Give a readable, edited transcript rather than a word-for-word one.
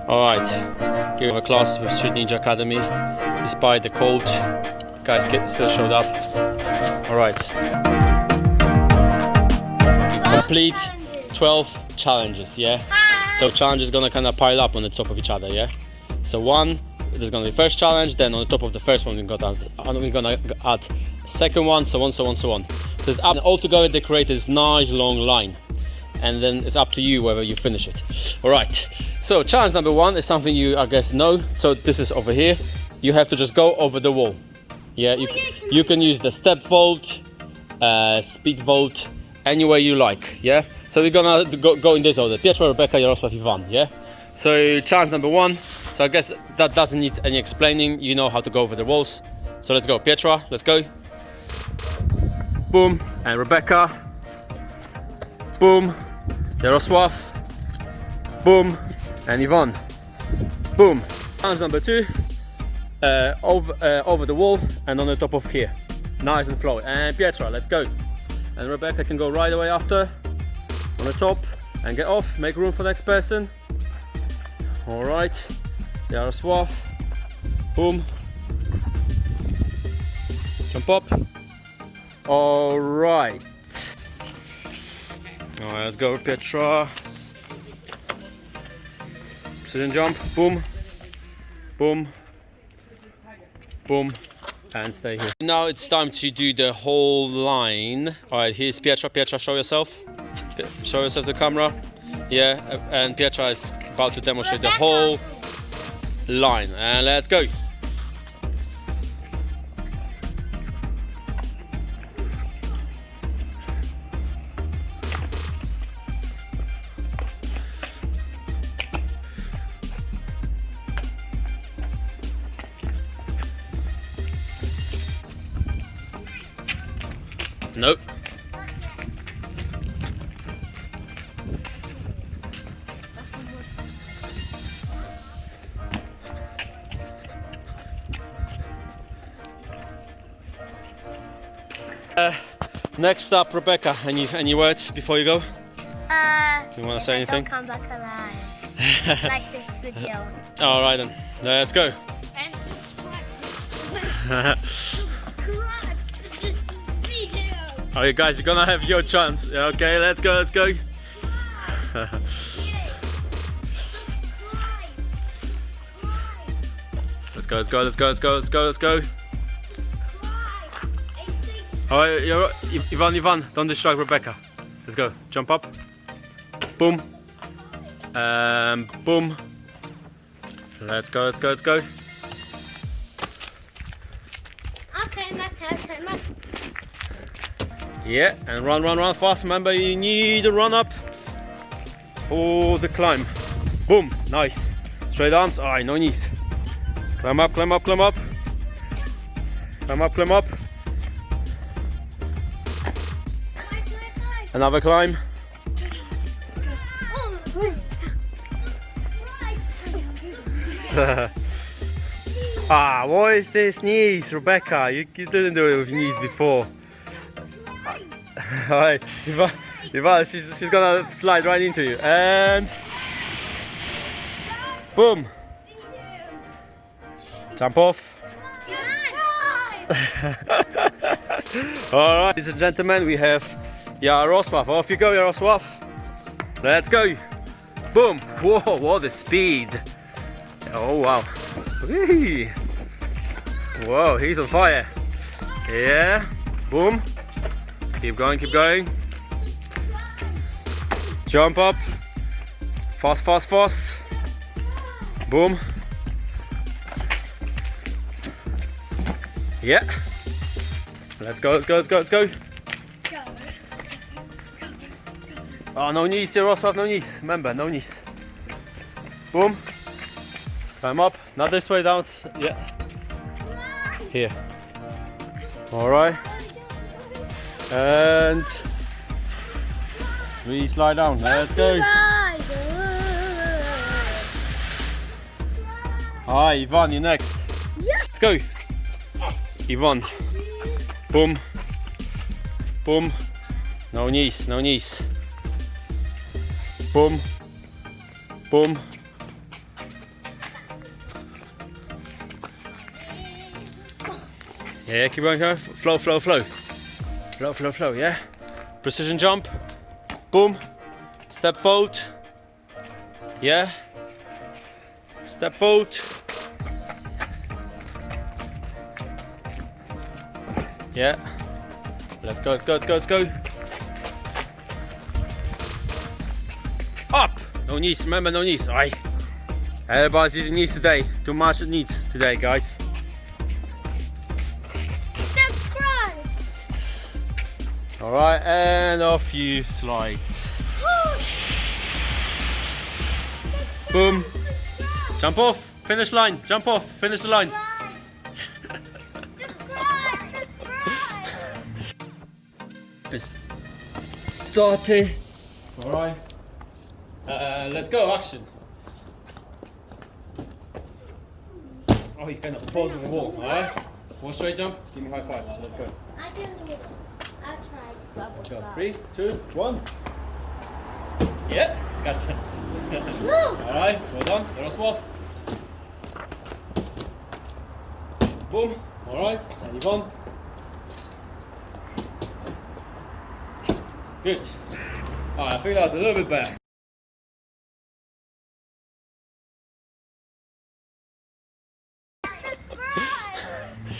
Alright, give a class with Street Ninja Academy. Despite the cold, guys still showed up. Alright. Complete 12 challenges, yeah? So challenges gonna kind of pile up on the top of each other, yeah? So one, there's gonna be first challenge, then on the top of the first one we're gonna add second one, so on, so on, so on. So it's up, altogether they create this nice long line. And then it's up to you whether you finish it. Alright, so challenge number one is something you, I guess, know. So this is over here. You have to just go over the wall. Yeah, you can use the step vault, speed vault, any way you like, yeah? So we're gonna go in this order. Pietro, Rebecca, Jarosław, Ivan, yeah? So challenge number one. So I guess that doesn't need any explaining. You know how to go over the walls. So let's go. Pietra, let's go. Boom. And Rebecca. Boom. Jarosław. Boom. And Ivan. Boom. Challenge number two. Over the wall and on the top of here. Nice and flowy. And Pietra, let's go. And Rebecca can go right away after. On the top. And get off. Make room for the next person. Alright. Jarosław. Boom. Jump up. Alright. Alright, let's go, Pietra. Precision jump. Boom. Boom. Boom. And stay here. Now it's time to do the whole line. Alright, here's Pietra. Pietra, show yourself. Show yourself the camera. Yeah, and Pietra is about to demonstrate the whole line. And let's go. Nope. Next up, Rebecca. Any words before you go? Do you want to say anything? Don't come back alive. Like this video. All right then. Let's go. And subscribe to this video. Alright guys, you're gonna have your chance. Okay, let's go, let's go. Let's go, let's go, let's go, let's go, let's go, let's go. Alright, Ivan, don't distract Rebecca. Let's go. Jump up. Boom. Boom. Let's go, let's go, let's go. Okay, my turn. Yeah, and run fast. Remember, you need to run up for the climb. Boom, nice. Straight arms. Alright, no knees. Climb up, climb up, climb up. Climb up, climb up. Another climb. What is this knees, Rebecca? You didn't do it with knees before. Alright, Ivan, she's gonna slide right into you. And boom. Jump off. Alright, ladies and gentlemen, we have Jarosław. Off you go, Jarosław. Let's go. Boom. Whoa, what a speed. Oh wow. Whee. Whoa, he's on fire. Yeah. Boom. Keep going, keep going. Jump up. Fast, fast, fast. Boom. Yeah. Let's go, let's go, let's go, let's go. Oh, no knees, Jarosław, no knees. Remember, no knees. Boom. Climb up. Not this way, down. Yeah. Here. Alright. And we slide down. Let's go. Alright, Ivan, you're next. Let's go. Ivan. Boom. Boom. No knees, no knees. Boom. Boom. Yeah, keep going, flow, flow, flow. Flow, flow, flow, yeah. Precision jump. Boom. Step forward. Yeah. Step forward. Yeah. Let's go, let's go, let's go, let's go. Up! No knees, remember, no knees. Aye. Everybody's using knees today. Too much knees today, guys. Subscribe. Alright, and off you slide. Boom. Jump off, finish line, jump off, finish the line. It's started. Alright. Let's go, action. Oh, you cannot pause on the wall, alright? One straight jump, give me high five. So let's go. I can do it. I'll try. Let's go. 3, 2, 1. Yeah, gotcha. Alright, well done. There was one. Boom. Alright, and you've on. Good. Alright, I think that was a little bit better.